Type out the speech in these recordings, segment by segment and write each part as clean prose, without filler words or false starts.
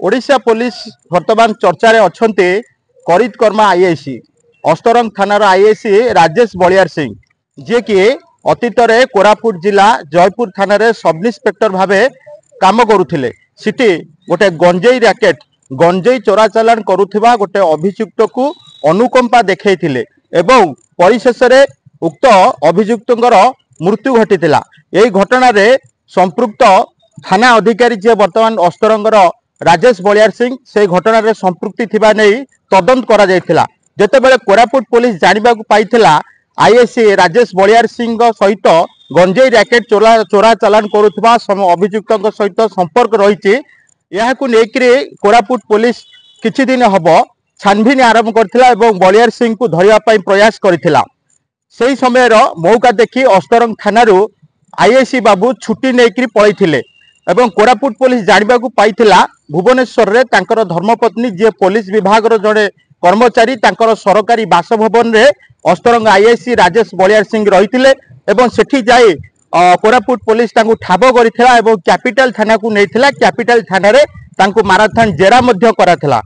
Odisha police वर्तमान चर्चा अच्छे करित कर्मा आईआईसी अस्तरंग थानार आईआईसी राजेश बलियार सिंह जी कि अतीत कोरापुट जिला जयपुर थाना सब इन्स्पेक्टर भाव काम करुले सिटी गोटे गंजेई रैकेट गंजेई चोराचालान करुवा गोटे अभियुक्त को अनुकंपा देखते एवं परिशेष उक्त अभियुक्त मृत्यु घटी यही घटना संपृक्त थाना अधिकारी जी वर्तमान अस्तरंगर राजेश बलियार सिंह से घटना संपृक्ति थिबा नहीं तदंत करा जायथिला। जेतेबेले कोरापुट पुलिस जानिबा को पाइथिला आईएससी राजेश बलियार सिंह सहित गंजेई रैकेट चोरा चालान करुवा अभियुक्त सहित संपर्क रही कोरापुट पुलिस किछि दिन हब छानभिन आरंभ करथिला एवं बलियार सिंह को धरिया पई प्रयास करथिला। सही समय मौका देखी अस्तरंग थानारू आईएससी बाबू छुट्टी नहीं पलैथिले एवं कोरापुट पुलिस जानिबा को पाइथिला भुवनेश्वर रे तांकर धर्मपत्नी जे पुलिस विभाग जड़े कर्मचारी तांकर सरकारी बासभवन रे अस्तरंग आईएससी राजेश बलियार सिंह रहिथिले एवं सेठी जाई कोरापुट पुलिस तांको ठाब करिथिला एवं कैपिटल थाना को नैथिला। कैपिटल थाना रे तांको माराथन जेरा मध्य कराथिला।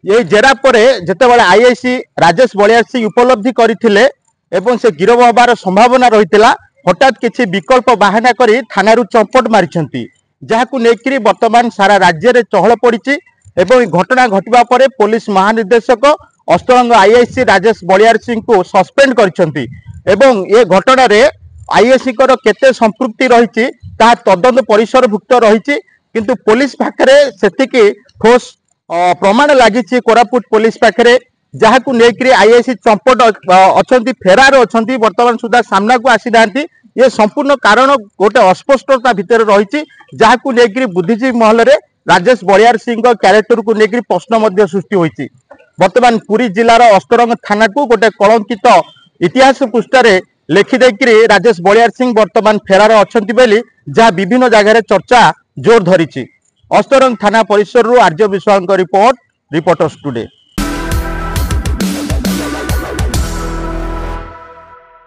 ये जेरा परे जेतेबेले आईएससी राजेश बलियार सिंह उपलब्धि करथिले एवं से गिरफ होबार संभावना रहिथिला हठात किसी विकल्प बाहाना करी थानारू चंपट मारिछंती जहाकू नेकरी वर्तमान सारा राज्य रे चहल पड़ी एवं घटना घटवा परे पुलिस महानिर्देशक अस्तरंग आईआईसी राजेश बलियार सिंह को सस्पेंड करछंती एवं ये घटना रे आईआईसी कर केते संपृक्ति रही तदंत परिसरभुक्त रही किंतु पुलिस पाखरे सेतिकी ठोस प्रमाण लगी कोरापुट पुलिस पाखरे जहाकू नेकरी आईआईसी चंपट अछंती फेरार अछंती वर्तमान सुधा सामना को आसी नांती। ये संपूर्ण कारण गोटे अस्पष्टता भितर रही जहाकू नेकरी बुद्धिजीवी महल रे राजेश बलियार सिंह क्यारेक्टर को लेकर प्रश्न मध्य सृष्टि होईची। वर्तमान पुरी जिलार अस्तरंग थाना को गोटे कलंकित इतिहास पृष्ठारे लेखिदेकरी राजेश बलियार सिंह वर्तमान फेरार अछंती बेली जहाँ विभिन्न जगह चर्चा जोर धरी। अस्तरंग थाना परिसर आर्य विश्वाल रिपोर्ट रिपोर्टर्स टुडे।